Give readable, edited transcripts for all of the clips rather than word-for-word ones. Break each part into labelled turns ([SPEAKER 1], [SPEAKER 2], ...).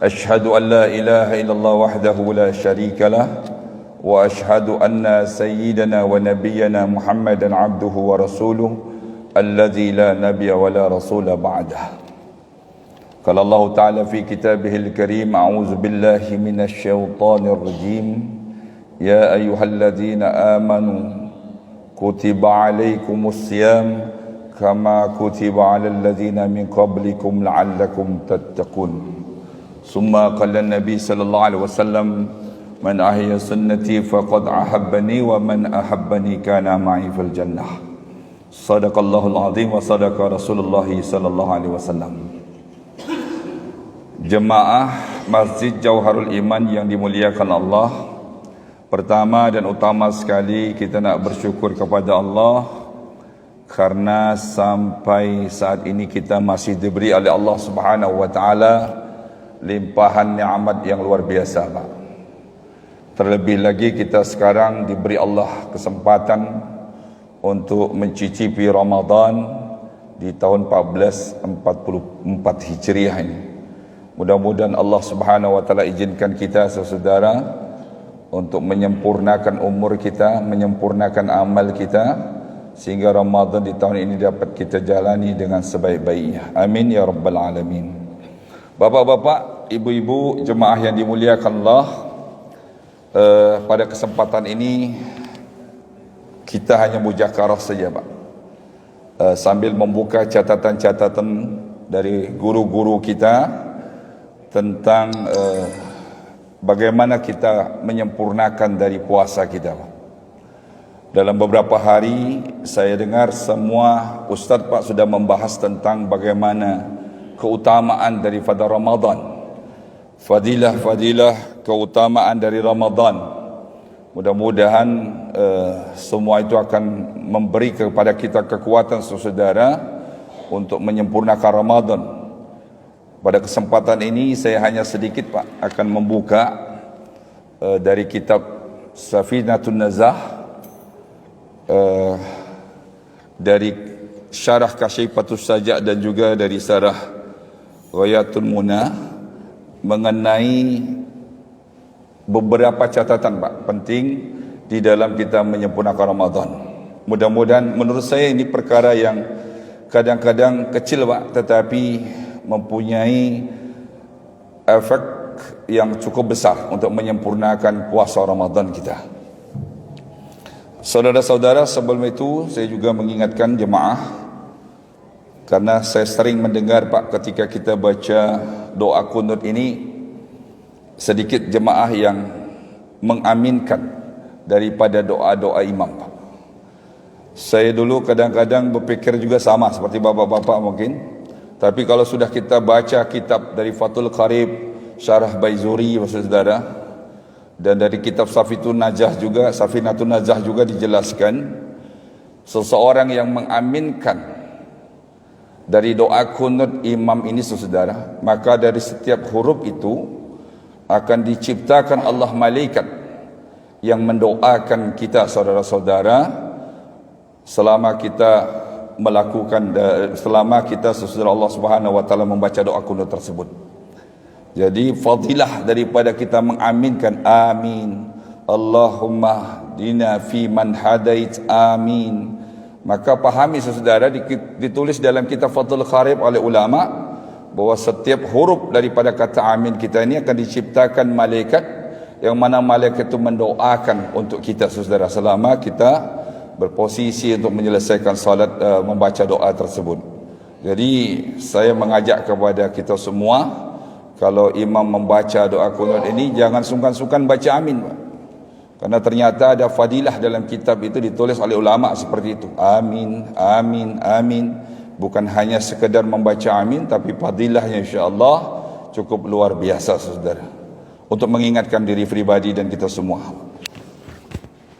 [SPEAKER 1] أشهد أن لا إله إلا الله وحده لا شريك له وأشهد أن سيدنا ونبينا محمدا عبده ورسوله الذي لا نبي ولا رسول بعده. قال الله تعالى في كتابه الكريم: أعوذ بالله من الشيطان الرجيم يا أيها الذين آمنوا كتب عليكم الصيام كما كتب على الذين من قبلكم لعلكم تتقون. ثم قال النبي صلى الله عليه وسلم: من أحيا سنتي فقد أحبني ومن أحبني كان معي في الجنة. صدق الله العظيم وصدق رسول الله صلى الله عليه وسلم. Jemaah Masjid Jauharul Iman yang dimuliakan Allah, pertama dan utama sekali kita nak bersyukur kepada Allah karena sampai saat ini kita masih diberi oleh Allah Subhanahu wa taala limpahan nikmat yang luar biasa, Pak. Terlebih lagi kita sekarang diberi Allah kesempatan untuk mencicipi Ramadan di tahun 1444 Hijriah ini. Mudah-mudahan Allah Subhanahu wa taala izinkan kita saudara untuk menyempurnakan umur kita, menyempurnakan amal kita, sehingga Ramadan di tahun ini dapat kita jalani dengan sebaik-baiknya. Amin ya rabbal alamin. Bapak-bapak, ibu-ibu, jemaah yang dimuliakan Allah, pada kesempatan ini kita hanya mujakarah saja, Pak, sambil membuka catatan-catatan dari guru-guru kita tentang bagaimana kita menyempurnakan dari puasa kita. Dalam beberapa hari saya dengar semua ustaz, Pak, sudah membahas tentang bagaimana keutamaan daripada Ramadan, fadilah-fadilah keutamaan dari Ramadan. Mudah-mudahan semua itu akan memberi kepada kita kekuatan saudara untuk menyempurnakan Ramadan. Pada kesempatan ini saya hanya sedikit, Pak, akan membuka dari kitab Safinatun Nazah, dari syarah Kasyifatus Sajak dan juga dari syarah Ghayatul Munah mengenai beberapa catatan, Pak, penting di dalam kita menyempurnakan Ramadan. Mudah-mudahan, menurut saya ini perkara yang kadang-kadang kecil, Pak, tetapi mempunyai efek yang cukup besar untuk menyempurnakan puasa Ramadan kita. Saudara-saudara, sebelum itu saya juga mengingatkan jemaah, karena saya sering mendengar, Pak, ketika kita baca doa kunut ini, sedikit jemaah yang mengaminkan daripada doa-doa imam, Pak. Saya dulu kadang-kadang berfikir juga sama seperti bapak-bapak mungkin. Tapi kalau sudah kita baca kitab dari Fathul Qarib, Syarah Baizuri, saudara, dan dari kitab Safinatun Najah juga dijelaskan, seseorang yang mengaminkan dari doa kunut imam ini, saudara, maka dari setiap huruf itu akan diciptakan Allah malaikat yang mendoakan kita, saudara-saudara, selama kita melakukan, selama kita saudara Allah Subhanahu wa taala membaca doa kunut tersebut. Jadi fadilah daripada kita mengaminkan amin, Allahumma dina fi man hadait, amin. Maka pahami saudara, ditulis dalam kitab Fathul Qarib oleh ulama bahwa setiap huruf daripada kata amin kita ini akan diciptakan malaikat, yang mana malaikat itu mendoakan untuk kita, saudara, selama kita berposisi untuk menyelesaikan salat, membaca doa tersebut. Jadi saya mengajak kepada kita semua, kalau imam membaca doa kunut ini jangan sungkan-sungkan baca amin, Pak. Karena ternyata ada fadilah dalam kitab itu ditulis oleh ulama seperti itu. Amin, amin, amin. Bukan hanya sekedar membaca amin, tapi fadilahnya insya-Allah cukup luar biasa, saudara. Untuk mengingatkan diri pribadi dan kita semua.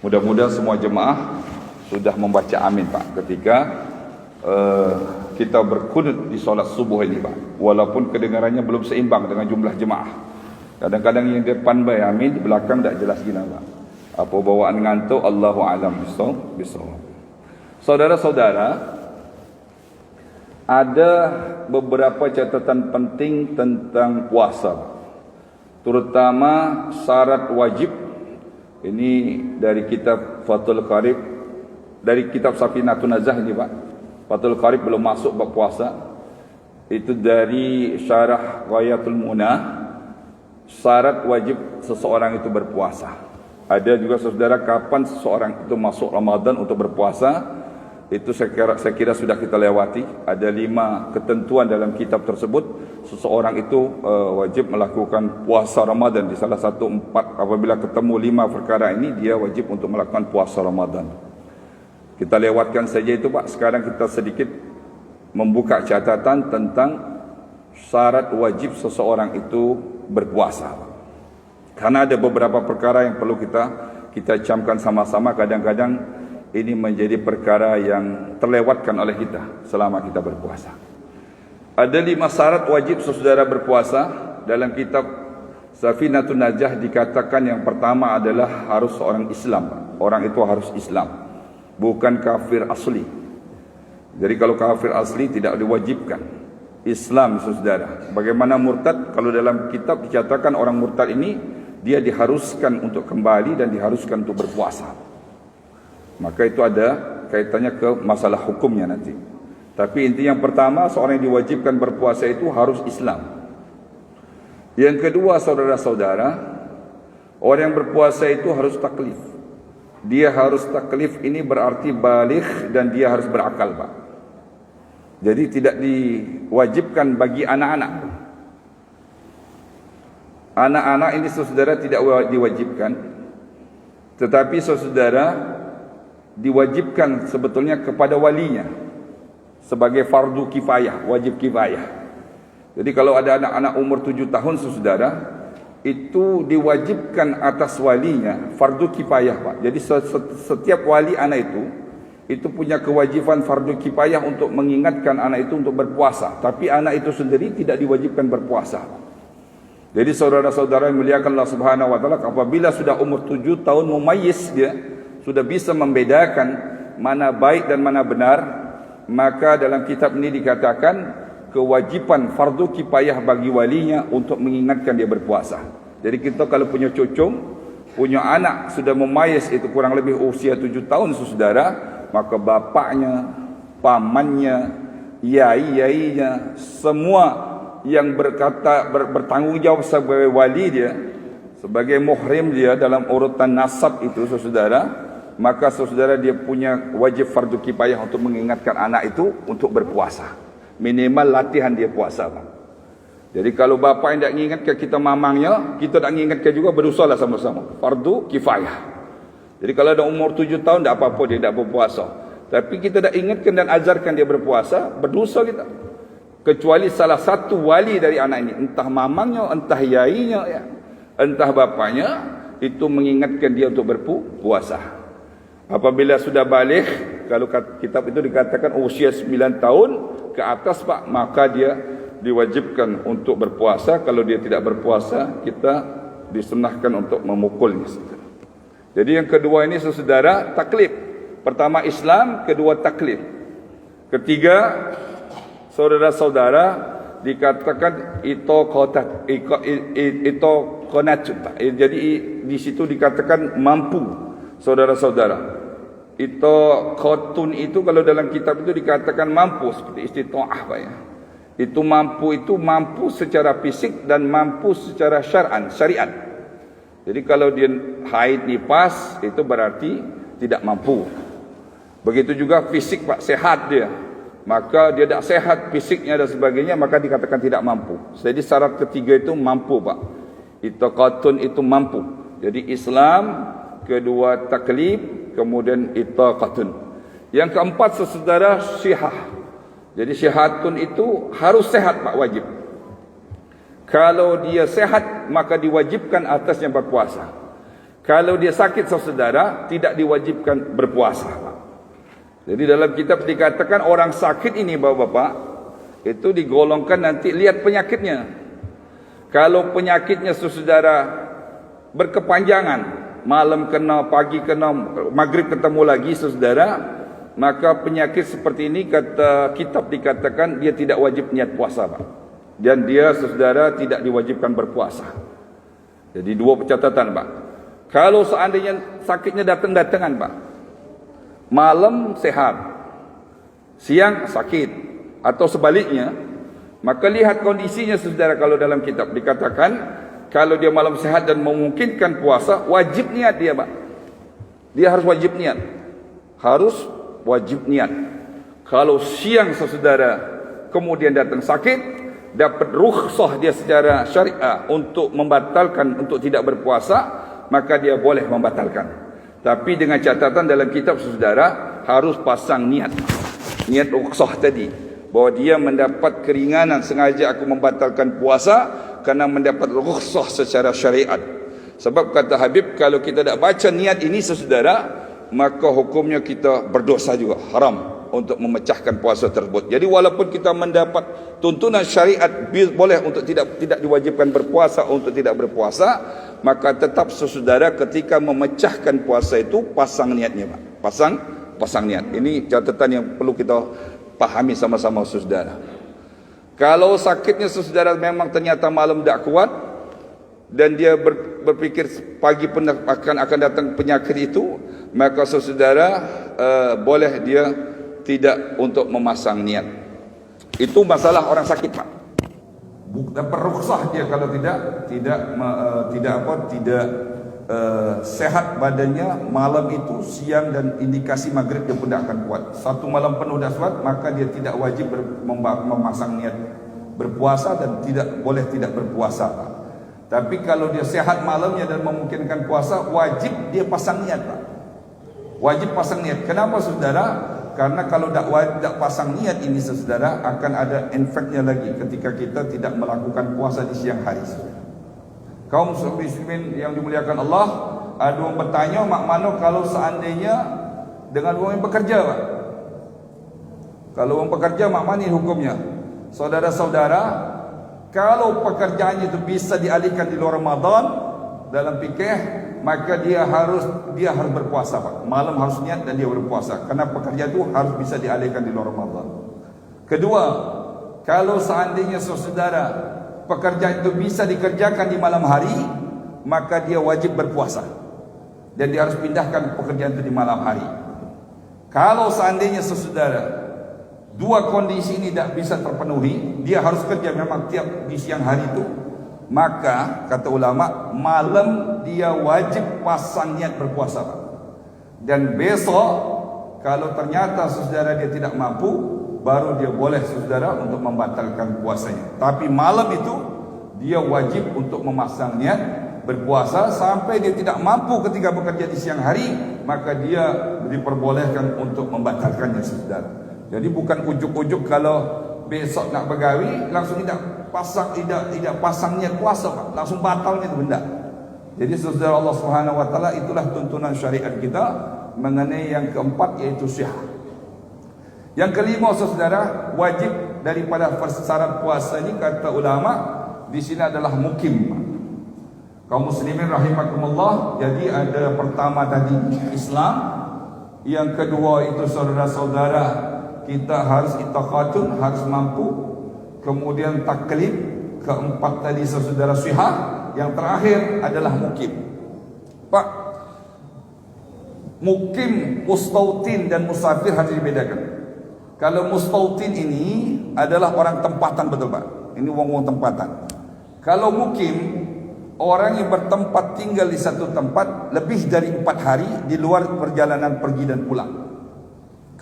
[SPEAKER 1] Mudah-mudahan semua jemaah sudah membaca amin, Pak, ketika kita berkunut di solat subuh ini, Pak. Walaupun kedengarannya belum seimbang dengan jumlah jemaah. Kadang-kadang yang depan baik amin, di belakang tak jelas gina, Pak. Apa bawaan ngantuk, Allahu a'lam bissawab. Saudara-saudara, ada beberapa catatan penting tentang puasa. terutama syarat wajib. Ini dari kitab Fathul Qarib, dari kitab Safinatun Nazah ini Pak. Fathul Qarib belum masuk bab puasa. Itu dari syarah Ghayatul Munah, syarat wajib seseorang itu berpuasa. Ada juga saudara kapan seseorang itu masuk Ramadan untuk berpuasa. Itu saya kira sudah kita lewati. Ada 5 ketentuan dalam kitab tersebut. Seseorang itu wajib melakukan puasa Ramadan. Di salah satu 4, apabila ketemu 5 perkara ini, dia wajib untuk melakukan puasa Ramadan. Kita lewatkan saja itu Pak. Sekarang kita sedikit membuka catatan tentang syarat wajib seseorang itu berpuasa, Pak. Karena ada beberapa perkara yang perlu kita camkan sama-sama. Kadang-kadang ini menjadi perkara yang terlewatkan oleh kita selama kita berpuasa. Ada 5 syarat wajib saudara berpuasa. Dalam kitab Safinatun Najah dikatakan yang pertama adalah harus seorang Islam. Orang itu harus Islam, bukan kafir asli. Jadi kalau kafir asli tidak diwajibkan. Islam saudara. Bagaimana murtad? Kalau dalam kitab dikatakan orang murtad ini dia diharuskan untuk kembali dan diharuskan untuk berpuasa. Maka itu ada kaitannya ke masalah hukumnya nanti. Tapi inti yang pertama, seorang yang diwajibkan berpuasa itu harus Islam. Yang kedua saudara-saudara, orang yang berpuasa itu harus taklif. Dia harus taklif, ini berarti baligh dan dia harus berakal Pak. Jadi tidak diwajibkan bagi anak-anak. Anak-anak ini saudara tidak diwajibkan. Tetapi saudara diwajibkan sebetulnya kepada walinya sebagai fardu kifayah, wajib kifayah. Jadi kalau ada anak-anak umur 7 tahun saudara, itu diwajibkan atas walinya fardu kifayah Pak. Jadi setiap wali anak itu punya kewajiban fardu kifayah untuk mengingatkan anak itu untuk berpuasa. Tapi anak itu sendiri tidak diwajibkan berpuasa. Jadi saudara-saudara yang muliakan Allah Subhanahu wa taala, apabila sudah umur 7 tahun mumayyiz, dia sudah bisa membedakan mana baik dan mana benar, maka dalam kitab ini dikatakan kewajiban fardu kifayah bagi walinya untuk mengingatkan dia berpuasa. Jadi kita kalau punya cucu, punya anak sudah memayyiz, itu kurang lebih usia 7 tahun saudara, maka bapaknya, pamannya, yai-yainya, semua yang bertanggung jawab sebagai wali dia, sebagai muhrim dia dalam urutan nasab itu saudara, maka saudara dia punya wajib fardu kifayah untuk mengingatkan anak itu untuk berpuasa. Minimal latihan dia puasa Pak. Jadi kalau bapa yang tak mengingatkan kita mamangnya, kita tak mengingatkan juga, berdosalah sama-sama. Fardu kifayah. Jadi kalau ada umur 7 tahun tak apa-apa dia tak berpuasa. Tapi kita tak ingatkan dan ajarkan dia berpuasa, berdosa kita. Kecuali salah satu wali dari anak ini, entah mamangnya, entah yainya, ya, entah bapanya, itu mengingatkan dia untuk berpuasa. Apabila sudah balik, kalau kitab itu dikatakan usia 9 tahun ke atas Pak, maka dia diwajibkan untuk berpuasa. Kalau dia tidak berpuasa, kita disunahkan untuk memukulnya. Jadi yang kedua ini saudara, taklif. Pertama Islam, kedua taklif. Ketiga, saudara-saudara, dikatakan itoqonat. Jadi di situ dikatakan mampu, saudara-saudara. Itoqotun itu kalau dalam kitab itu dikatakan mampu, seperti istita'ah Pak ya. Itu mampu secara fisik dan mampu secara syariat. Jadi kalau dia haid nifas itu berarti tidak mampu. Begitu juga fisik Pak, sehat dia, maka dia tak sehat fisiknya dan sebagainya, maka dikatakan tidak mampu. Jadi syarat ketiga itu mampu Pak. Itoqotun itu mampu. Jadi Islam, kedua taklif, kemudian itaqatun. Yang keempat saudara, syihah. Jadi syihatun itu harus sehat Pak, wajib. Kalau dia sehat maka diwajibkan atasnya berpuasa. Kalau dia sakit saudara, tidak diwajibkan berpuasa Pak. Jadi dalam kitab dikatakan orang sakit ini Bapak-bapak itu digolongkan nanti lihat penyakitnya. Kalau penyakitnya saudara berkepanjangan, malam kena, pagi kena, maghrib ketemu lagi saudara, maka penyakit seperti ini kata kitab dikatakan dia tidak wajib niat puasa Pak. Dan dia saudara tidak diwajibkan berpuasa. Jadi dua catatan Pak. Kalau seandainya sakitnya datang-datangan Pak, malam sehat, siang sakit, atau sebaliknya, maka lihat kondisinya saudara. Kalau dalam kitab dikatakan, kalau dia malam sehat dan memungkinkan puasa, wajib niat dia Pak. Dia harus wajib niat. Harus wajib niat. Kalau siang saudara kemudian datang sakit, dapat rukhsah dia secara syariah untuk membatalkan, untuk tidak berpuasa, maka dia boleh membatalkan. Tapi dengan catatan dalam kitab saudara, harus pasang niat. Niat rukhsah tadi, bahwa dia mendapat keringanan, sengaja aku membatalkan puasa karena mendapat rukhsah secara syariat. Sebab kata Habib, kalau kita tak baca niat ini saudara, maka hukumnya kita berdosa juga, haram untuk memecahkan puasa tersebut. Jadi walaupun kita mendapat tuntunan syariat boleh untuk tidak diwajibkan berpuasa, untuk tidak berpuasa, maka tetap saudara ketika memecahkan puasa itu pasang niatnya Pak. Pasang niat. Ini catatan yang perlu kita pahami sama-sama saudara. Kalau sakitnya saudara memang ternyata malam tak kuat dan dia berpikir pagi pun akan datang penyakit itu, maka saudara boleh dia tidak untuk memasang niat. Itu masalah orang sakit Pak. Dapat rukhsah dia kalau tidak sehat badannya malam itu, siang dan indikasi maghrib dia pun tidak akan kuat. Satu malam penuh dah sholat, maka dia tidak wajib memasang niat berpuasa dan boleh tidak berpuasa Pak. Tapi kalau dia sehat malamnya dan memungkinkan puasa, wajib dia pasang niat Pak. Wajib pasang niat. Kenapa saudara? Karena kalau tak pasang niat ini saudara, akan ada efeknya lagi ketika kita tidak melakukan puasa di siang hari. Kaum muslimin yang dimuliakan Allah, ada orang bertanya, mak mano kalau seandainya dengan orang yang bekerja Pak? Kalau orang bekerja, mak mana hukumnya? Saudara-saudara, kalau pekerjaannya itu bisa dialihkan di luar Ramadan, dalam fikih, maka dia harus berpuasa Pak. Malam harus niat dan dia berpuasa, karena pekerjaan itu harus bisa dialihkan di luar Ramadan. Kedua, kalau seandainya saudara pekerjaan itu bisa dikerjakan di malam hari, maka dia wajib berpuasa dan dia harus pindahkan pekerjaan itu di malam hari. Kalau seandainya saudara dua kondisi ini tidak bisa terpenuhi, dia harus kerja memang tiap di siang hari itu, maka kata ulama, malam dia wajib pasang niat berpuasa Pak. Dan besok kalau ternyata saudara dia tidak mampu, baru dia boleh saudara untuk membatalkan puasanya. Tapi malam itu dia wajib untuk memasang niat berpuasa sampai dia tidak mampu ketika bekerja di siang hari, maka dia diperbolehkan untuk membatalkannya saudara. Jadi bukan ujuk-ujuk kalau besok nak begawi langsung tidak pasang niat puasa Pak, langsung batalnya itu benda. Jadi saudara Allah Subhanahu wa taala, itulah tuntunan syariat kita mengenai yang keempat, yaitu syiah. Yang kelima saudara, wajib daripada syarat puasa ini kata ulama di sini adalah mukim. Kaum muslimin rahimakumullah, jadi ada pertama tadi Islam, yang kedua itu saudara-saudara kita harus itaqatun, harus mampu, kemudian taklid, keempat tadi saudara syiah, yang terakhir adalah mukim. Pak, mukim, mustautin dan musafir harus dibedakan. Kalau mustautin ini adalah orang tempatan, betul Pak, ini wong-wong tempatan. Kalau mukim, orang yang bertempat tinggal di satu tempat lebih dari 4 hari di luar perjalanan pergi dan pulang.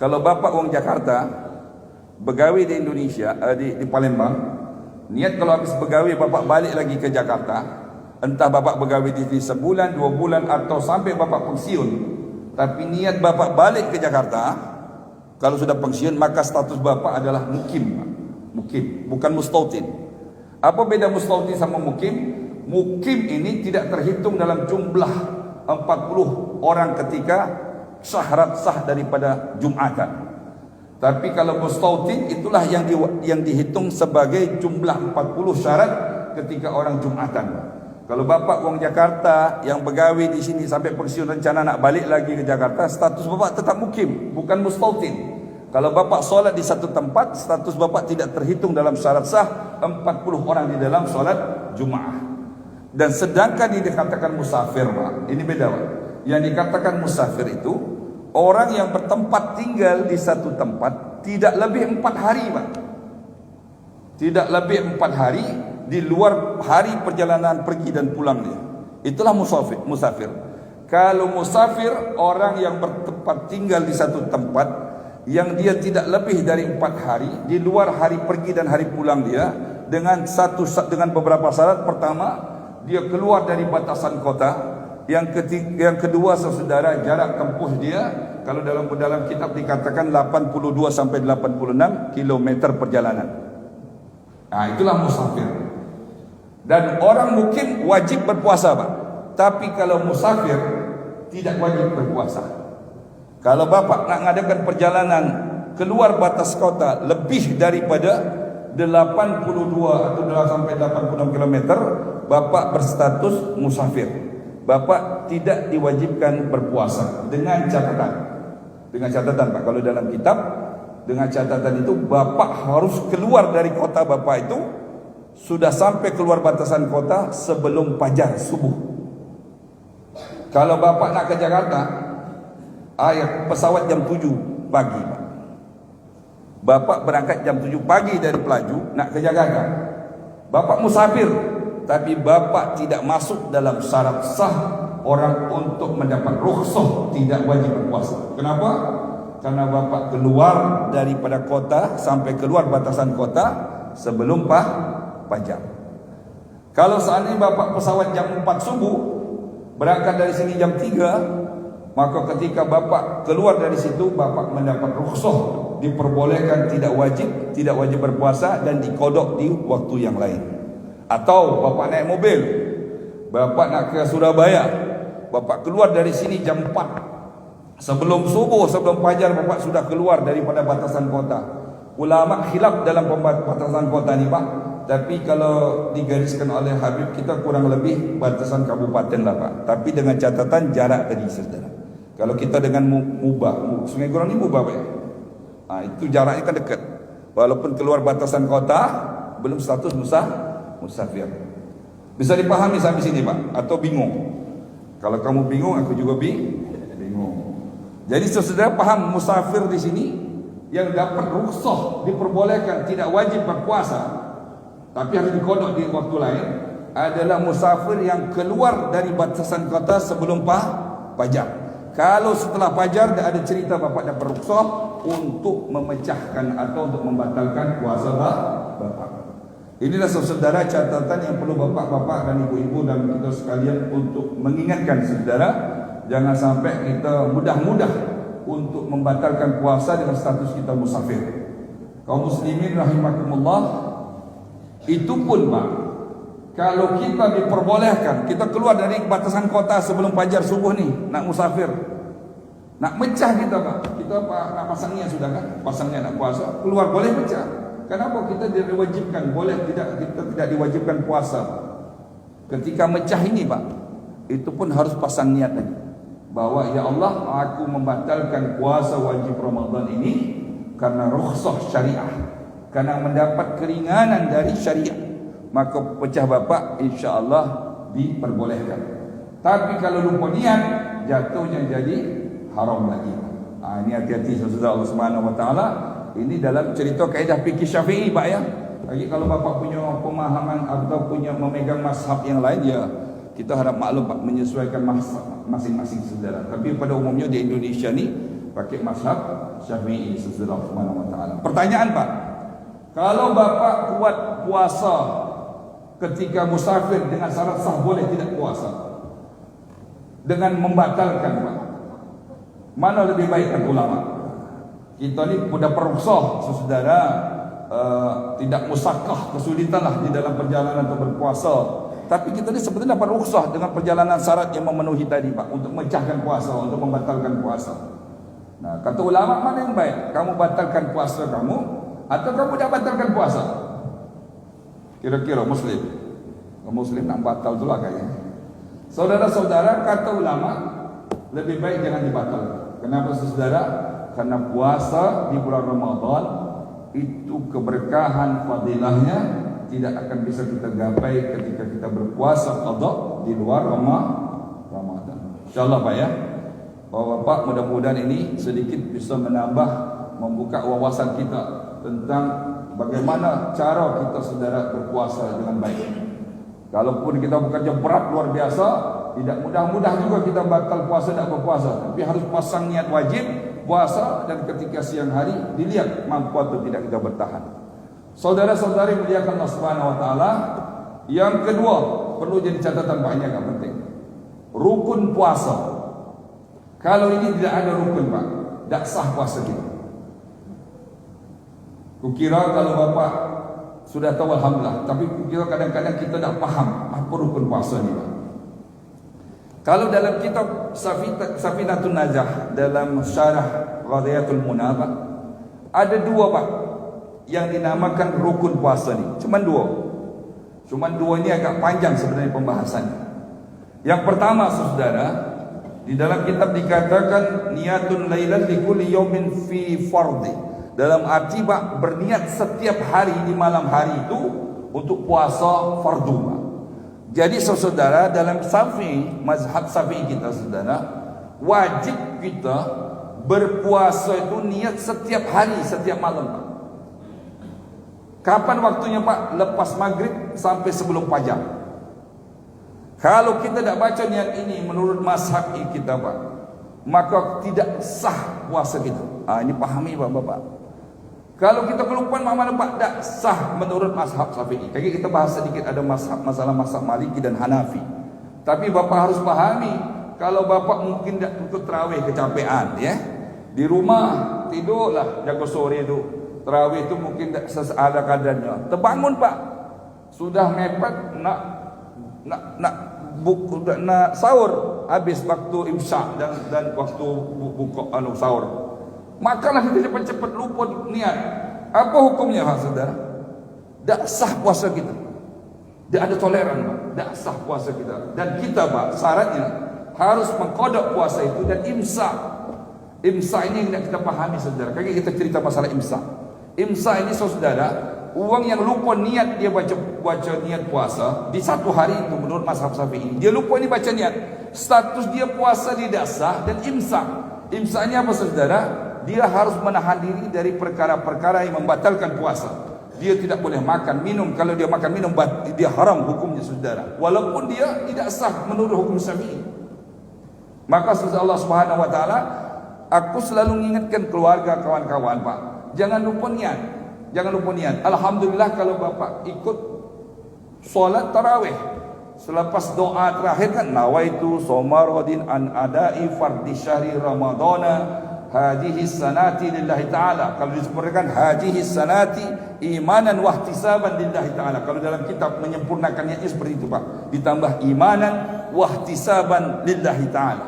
[SPEAKER 1] Kalau bapak wong Jakarta begawi di Indonesia, di Palembang, niat kalau habis begawi bapak balik lagi ke Jakarta, entah bapak begawi di sebulan, 2 bulan atau sampai bapak pensiun, tapi niat bapak balik ke Jakarta, kalau sudah pensiun maka status bapak adalah mukim. Mukim, bukan mustautin. Apa beda mustautin sama mukim? Mukim ini tidak terhitung dalam jumlah 40 orang ketika syarat sah daripada Jumatan. Tapi kalau mustautin itulah yang dihitung sebagai jumlah 40 syarat ketika orang Jumatan. Kalau bapak wong Jakarta yang begawi di sini sampai pensiun, rencana nak balik lagi ke Jakarta, status bapak tetap mukim, bukan mustautin. Kalau bapak solat di satu tempat, status bapak tidak terhitung dalam syarat sah 40 orang di dalam solat Jumaah. Dan sedangkan yang dikatakan musafir, Pak, ini beda, Pak. Yang dikatakan musafir itu orang yang bertempat tinggal di satu tempat tidak lebih 4 hari, Pak. Tidak lebih 4 hari di luar hari perjalanan pergi dan pulang dia. Itulah musafir. Kalau musafir orang yang bertempat tinggal di satu tempat yang dia tidak lebih dari 4 hari di luar hari pergi dan hari pulang dia, dengan beberapa syarat. Pertama, dia keluar dari batasan kota. Yang kedua, saudara, jarak tempuh dia, kalau dalam kitab dikatakan 82 sampai 86 kilometer perjalanan. Nah, itulah musafir. Dan orang mungkin wajib berpuasa, Pak. Tapi kalau musafir tidak wajib berpuasa. Kalau Bapak nak mengadakan perjalanan keluar batas kota lebih daripada 82 atau sampai 86 km, Bapak berstatus musafir. Bapak tidak diwajibkan berpuasa dengan catatan, Pak. Kalau dalam kitab, dengan catatan itu Bapak harus keluar dari kota Bapak itu sudah sampai keluar batasan kota sebelum fajar subuh. Kalau Bapak nak ke Jakarta, pesawat jam 7 pagi, Pak. Bapak berangkat jam 7 pagi dari Pelaju nak ke Jakarta. Bapak musafir, tapi Bapak tidak masuk dalam syarat sah orang untuk mendapat rukhsah tidak wajib berpuasa. Kenapa? Karena Bapak keluar daripada kota sampai keluar batasan kota sebelum fajar. Kalau seandainya Bapak pesawat jam 4 subuh, berangkat dari sini jam 3, maka ketika Bapak keluar dari situ, Bapak mendapat rukhsah, diperbolehkan, tidak wajib berpuasa, dan dikodok di waktu yang lain. Atau Bapak naik mobil, Bapak nak ke Surabaya, Bapak keluar dari sini jam 4, sebelum subuh, sebelum fajar, Bapak sudah keluar daripada batasan kota. Ulama khilaf dalam batasan kota ni, Pak. Tapi kalau digariskan oleh Habib kita, kurang lebih batasan kabupaten lah, Pak. Tapi dengan catatan jarak tadi, saudara. Kalau kita dengan Mubah, Sungai Gurang ni Mubah, Pak. Itu jaraknya kan dekat. Walaupun keluar batasan kota, belum status musafir. Bisa dipahami sampai sini, Pak? Atau bingung? Kalau kamu bingung, aku juga bingung. Jadi saudara paham, musafir di sini yang dapat rukhsah, diperbolehkan, tidak wajib berpuasa, tapi harus dikodok di waktu lain, adalah musafir yang keluar dari batasan kota sebelum fajar. Kalau setelah fajar dah ada cerita Bapak dapat rukhsah untuk memecahkan atau untuk membatalkan puasa Bapak. Inilah saudara catatan yang perlu bapak-bapak dan ibu-ibu dan kita sekalian untuk mengingatkan saudara, jangan sampai kita mudah-mudah untuk membatalkan puasa dengan status kita musafir. Kaum muslimin rahimakumullah, itu pun, Pak, kalau kita diperbolehkan, kita keluar dari batasan kota sebelum fajar subuh nih, nak musafir, nak mecah kita, Pak, kita nak pasangnya sudah kan, pasangnya nak puasa, keluar boleh mecah. Kenapa kita diwajibkan? Kita tidak diwajibkan puasa. Ketika mecah ini, Pak, itu pun harus pasang niat lagi, bahwa ya Allah, aku membatalkan puasa wajib Ramadan ini karena rukhsah syariah, karena mendapat keringanan dari syariah. Maka pecah Bapak insya-Allah diperbolehkan. Tapi kalau lupa niat, jatuhnya jadi haram lagi. Ini hati-hati saudara Allah Subhanahu wa taala. Ini dalam cerita kaedah fikih Syafi'i, Pak, ya. Lagi kalau Bapak punya pemahaman atau punya memegang mazhab yang lain, ya kita harap maklum, Pak, menyesuaikan mazhab masing-masing saudara. Tapi pada umumnya di Indonesia ni pakai mazhab Syafi'i, saudara Subhanahu wa taala. Pertanyaan, Pak, kalau Bapak kuat puasa ketika musafir dengan syarat sah, boleh tidak puasa dengan membatalkan, Pak? Mana lebih baik, kata ulama? Kita ni sudah peruksah, saudara, tidak musakah, kesulitan lah di dalam perjalanan untuk berpuasa. Tapi kita ni sebenarnya dapat rukhsah dengan perjalanan syarat yang memenuhi tadi, Pak, untuk memecahkan puasa, untuk membatalkan puasa. Nah, kata ulama, mana yang baik? Kamu batalkan puasa kamu, atau kamu tidak batalkan puasa? Kira-kira Muslim nak batal tu lah kayaknya. Saudara-saudara, kata ulama, lebih baik jangan dibatalkan. Kenapa, saudara? Karena puasa di bulan Ramadan itu keberkahan fadilahnya tidak akan bisa kita gapai ketika kita berpuasa qada di luar Ramadan. InsyaAllah Pak ya. Bapak-bapak, mudah-mudahan ini sedikit bisa menambah, membuka wawasan kita tentang bagaimana cara kita saudara berpuasa dengan baik. Kalaupun kita bekerja berat luar biasa, tidak mudah-mudah juga kita batal puasa dan berpuasa, tapi harus pasang niat wajib puasa, dan ketika siang hari dilihat mampu atau tidak kita bertahan. Saudara-saudari muliakan Allah Subhanahu wa taala, yang kedua perlu jadi catatan Pak, ini agak penting. Rukun puasa. Kalau ini tidak ada rukun Pak, tak sah puasa kita. Kukira kalau Bapak sudah tahu alhamdulillah, tapi kukira kadang-kadang kita tak paham apa rukun puasa ni Pak. Kalau dalam kitab Safinatun Najah, dalam syarah Ghadiyatul Munah Pak, ada dua Pak yang dinamakan rukun puasa ni. Cuman dua ini agak panjang sebenarnya pembahasannya. Yang pertama saudara, di dalam kitab dikatakan niatun lailan li kulli yaumin fi fardhi. Dalam arti Pak, berniat setiap hari di malam hari itu untuk puasa fardu Pak. Jadi saudara, dalam mazhab Syafi'i kita saudara, wajib kita berpuasa itu niat setiap hari, setiap malam Pak. Kapan waktunya Pak? Lepas maghrib sampai sebelum fajar. Kalau kita tidak baca niat ini menurut mazhab kita Pak, maka tidak sah puasa kita. Ini pahami Bapak-bapak. Kalau kita kelupaan mana Pak, tak sah menurut mazhab Syafi'i. Jadi kita bahas sedikit ada masalah mazhab Maliki dan Hanafi. Tapi Bapak harus pahami, kalau Bapak mungkin tak ikut tarawih kecapean ya, di rumah tidurlah jaga sore itu. Tarawih itu mungkin tak seada kadarnya. Terbangun Pak, sudah mepet nak sahur, habis waktu imsak dan waktu buka sahur. Makalah kita cepat-cepat lupa niat. Apa hukumnya saudara? Tak sah puasa kita. Tak ada toleran Pak. Tak sah puasa kita. Dan kita Pak, syaratnya harus mengkodok puasa itu dan imsak. Imsak ini yang kita pahami saudara. Kali kita cerita masalah imsak. Imsak ini saudara, orang yang lupa niat dia baca niat puasa di satu hari itu menurut mazhab Syafi'i, dia lupa ini baca niat, status dia puasa tidak sah. Dan imsak, imsaknya apa saudara? Dia harus menahan diri dari perkara-perkara yang membatalkan puasa. Dia tidak boleh makan, minum. Kalau dia makan, minum, dia haram hukumnya saudara, walaupun dia tidak sah menurut hukum Syafi'i. Maka Allah Subhanahu wa taala, aku selalu mengingatkan keluarga, kawan-kawan Pak, jangan lupa niat. Jangan lupa niat. Alhamdulillah kalau Bapak ikut solat tarawih, selepas doa terakhir kan, nawaitu somarodin an adai fardi syahri ramadana hadhihi sanati lillahi ta'ala. Kalau disempurnakan hadhihi sanati imanan wahtisaban lillahi ta'ala. Kalau dalam kitab menyempurnakan niatnya seperti itu Pak, ditambah imanan wahtisaban lillahi ta'ala.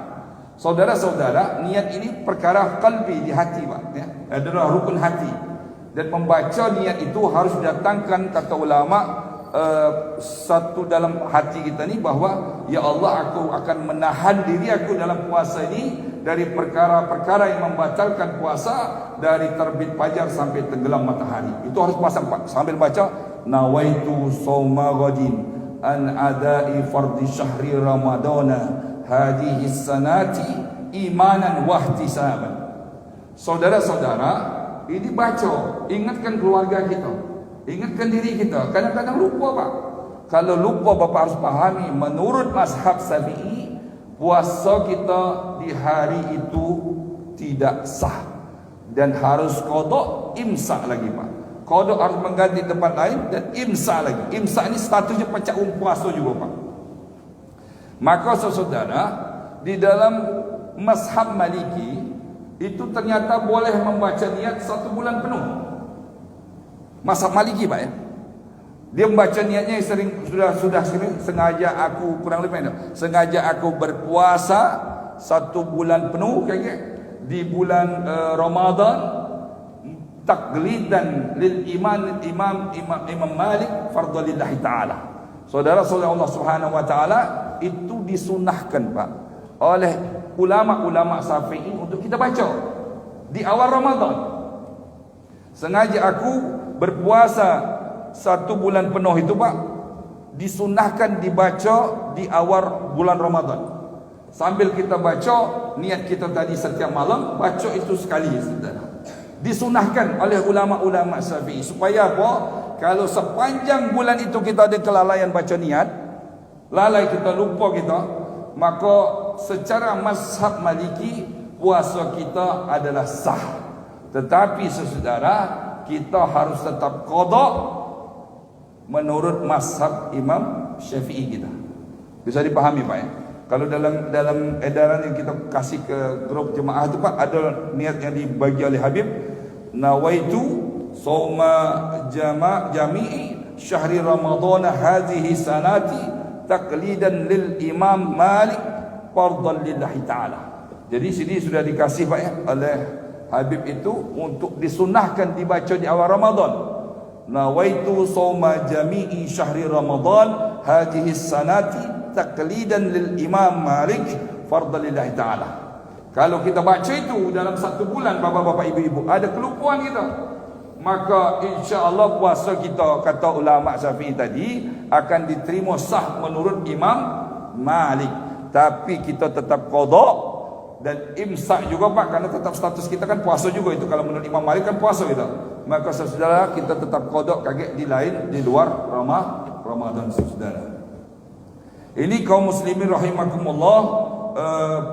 [SPEAKER 1] Saudara-saudara, niat ini perkara qalbi, di hati Pak ya, adalah rukun hati. Dan membaca niat itu harus didatangkan, kata ulama, satu dalam hati kita ni, bahwa ya Allah, aku akan menahan diri aku dalam puasa ini dari perkara-perkara yang membatalkan puasa, dari terbit fajar sampai tenggelam matahari. Itu harus pasang Pak, sambil baca nawaitu shauma ghadin an adai fardhi syahri ramadana hadhihi sanati imanan wahtisaban. Saudara-saudara, ini baca, ingatkan keluarga kita, ingatkan diri kita. Kadang-kadang lupa Pak. Kalau lupa, Bapak harus pahami, menurut mazhab Syafi'i, puasa kita di hari itu tidak sah dan harus qada, imsak lagi Pak. Qada harus mengganti tempat lain, dan imsak lagi. Imsak ini statusnya macam puasa juga Pak. Maka saudara, di dalam mazhab Maliki itu ternyata boleh membaca niat 1 bulan penuh. Mazhab Maliki Pak ya, dia membaca niatnya sudah sering, sengaja aku, kurang lebih sengaja aku berpuasa 1 bulan penuh kayak di bulan Ramadan, taqlidan lil Imam Malik fardhalillahi ta'ala. Saudara-saudara, Allah Subhanahu wa taala itu disunahkan Pak oleh ulama-ulama Syafi'i untuk kita baca di awal Ramadan. Sengaja aku berpuasa satu bulan penuh itu Pak disunahkan dibaca di awal bulan Ramadan. Sambil kita baca, niat kita tadi setiap malam baca itu sekali, saudara. Disunahkan oleh ulama-ulama Syafi'i. Supaya apa? Kalau sepanjang bulan itu kita ada kelalaian baca niat, lalai kita, lupa kita, maka secara mazhab Maliki puasa kita adalah sah. Tetapi saudara, kita harus tetap qada menurut mazhab Imam Syafi'i kita. Bisa dipahami Pak ya? Kalau dalam edaran yang kita kasih ke grup jemaah itu Pak, ada niat yang dibagi oleh Habib, nawaitu sawma jami'i syahri Ramadan hadhihi sanati taqlidan lil Imam Malik fardan lillahi ta'ala. Jadi sini sudah dikasih Pak ya oleh Habib itu untuk disunahkan dibaca di awal Ramadan. Nawaitu sawma jami'i syahri Ramadan hadhihi sanati taqlidan lil Imam Malik fardan lillahi ta'ala. Kalau kita baca itu dalam satu bulan bapak-bapak ibu-ibu, ada kelupaan kita, maka insya-Allah puasa kita, kata ulama Syafi'i tadi, akan diterima sah menurut Imam Malik. Tapi kita tetap qada dan imsak juga Pak, karena tetap status kita kan puasa juga itu. Kalau menurut Imam Malik kan puasa kita. Maka saudara, kita tetap qada kaget di lain, di luar Ramadan saudara. Ini kaum muslimin rahimakumullah,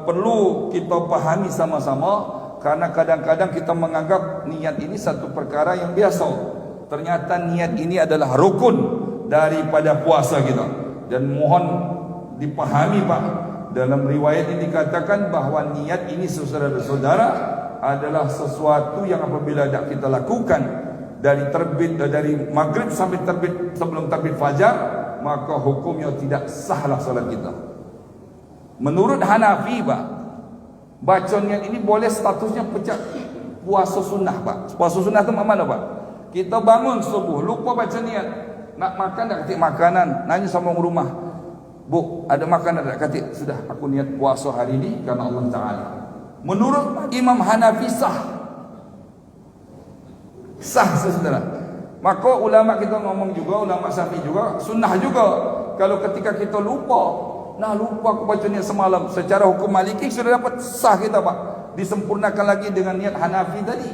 [SPEAKER 1] perlu kita pahami sama-sama, karena kadang-kadang kita menganggap niat ini satu perkara yang biasa. Ternyata niat ini adalah rukun daripada puasa kita. Dan mohon dipahami Pak, dalam riwayat ini dikatakan bahawa niat ini saudara-saudara adalah sesuatu yang apabila kita lakukan dari maghrib sampai terbit, sebelum terbit fajar, maka hukumnya tidak sahlah salat kita. Menurut Hanafi Pak, baca niat ini boleh statusnya pecah puasa sunnah Pak. Puasa sunnah itu mana Pak? Kita bangun subuh, lupa baca niat, nak makan tak ketik makanan, nanya sama orang rumah, Bu, ada makanan tak ketik? Sudah, aku niat puasa hari ini karena Allah Ta'ala. Menurut Imam Hanafi sah saudara. Maka ulama kita ngomong juga, ulama Syafi'i juga, sunnah juga. Kalau ketika kita lupa aku baca niat semalam, secara hukum Maliki sudah dapat sah kita Pak. Disempurnakan lagi dengan niat Hanafi tadi,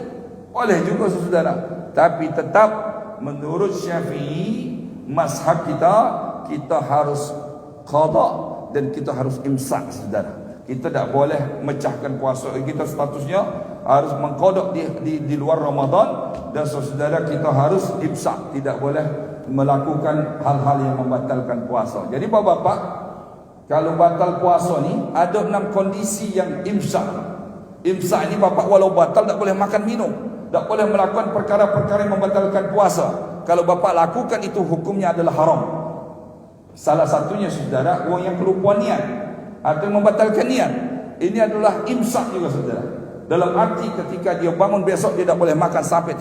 [SPEAKER 1] boleh juga saudara. Tapi tetap menurut Syafi'i, mazhab kita harus qada dan kita harus imsak saudara. Kita tak boleh mecahkan puasa kita, statusnya harus mengqada di luar Ramadan. Dan saudara, kita harus imsak, tidak boleh melakukan hal-hal yang membatalkan puasa. Jadi bapak-bapak, kalau batal puasa ni ada 6 kondisi yang imsak. Imsak ini bapak walau batal tak boleh makan minum, tak boleh melakukan perkara-perkara yang membatalkan puasa. Kalau bapak lakukan itu hukumnya adalah haram. Salah satunya saudara, orang yang kelupaan niat atau membatalkan niat, ini adalah imsak juga saudara. Dalam arti ketika dia bangun besok, dia tak boleh makan sampai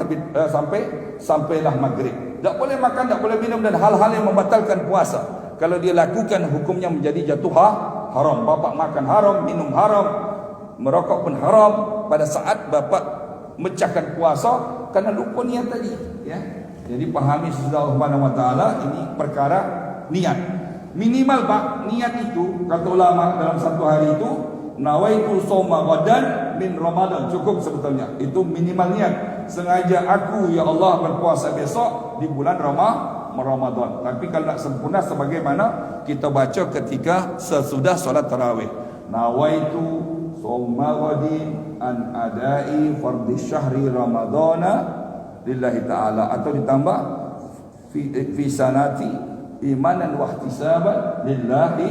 [SPEAKER 1] sampailah maghrib. Tak boleh makan, tak boleh minum dan hal-hal yang membatalkan puasa. Kalau dia lakukan, hukumnya menjadi jatuh haram. Bapak makan haram, minum haram, merokok pun haram pada saat bapak mecahkan puasa karena lupa niat tadi. Ya, jadi pahami saudara Subhanahu wa taala, ini perkara niat. Minimal Pak, niat itu kata ulama dalam satu hari itu, nawaitu shauma ghadan min Ramadan, cukup sebetulnya. Itu minimal niat. Sengaja aku ya Allah berpuasa besok di bulan Ramadan. Tapi kalau nak sempurna sebagaimana kita baca ketika sesudah solat tarawih. Nawaitu shauma ghadin an adai fardhi syahri Ramadana lillahi ta'ala, atau ditambah fi sanati imanan wa ihtisaban lillahi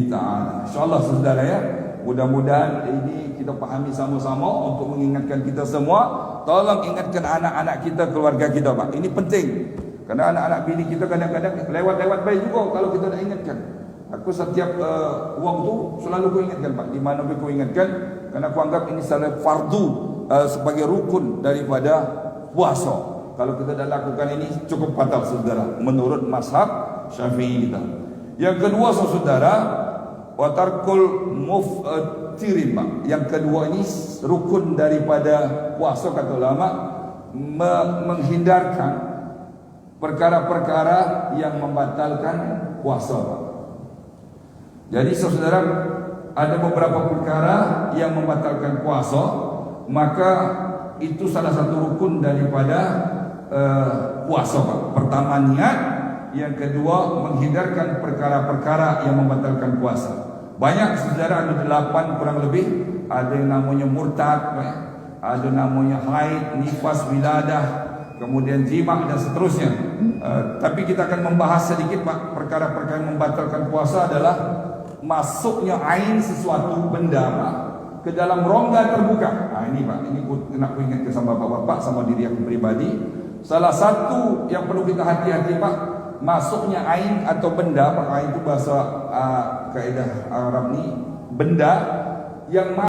[SPEAKER 1] ta'ala. Insyaallah saudara ya, mudah-mudahan ini kita pahami sama-sama untuk mengingatkan kita semua. Tolong ingatkan anak-anak kita, keluarga kita Pak. Ini penting. Karena anak-anak bini kita kadang-kadang lewat-lewat baik juga kalau kita nak ingatkan. Aku setiap uang tu selalu aku ingatkan Pak. Di mana pun aku ingatkan, karena aku anggap ini salah fardu sebagai rukun daripada puasa. Kalau kita dah lakukan ini cukup fatal saudara, menurut mazhab Syafi'i kita. Yang kedua saudara, watarkul muftirin Pak. Yang kedua ini rukun daripada puasa kata ulama, menghindarkan perkara-perkara yang membatalkan puasa, Pak. Jadi saudara, ada beberapa perkara yang membatalkan puasa, maka itu salah satu rukun daripada puasa, Pak. Pertama niat, yang kedua menghindarkan perkara-perkara yang membatalkan puasa. Banyak saudara, ada 8 kurang lebih. Ada yang namanya murtad, ada namanya haid, nifas, wiladah, kemudian jima dan seterusnya. Tapi kita akan membahas sedikit, Pak. Perkara-perkara yang membatalkan puasa adalah masuknya ain sesuatu benda, Pak, ke dalam rongga terbuka. Ini Pak, ini nak ingatkan sama bapak-bapak, sama diri aku pribadi. Salah satu yang perlu kita hati-hati, Pak, masuknya ain atau benda, Pak. Ain itu bahasa kaedah Arab ni, benda yang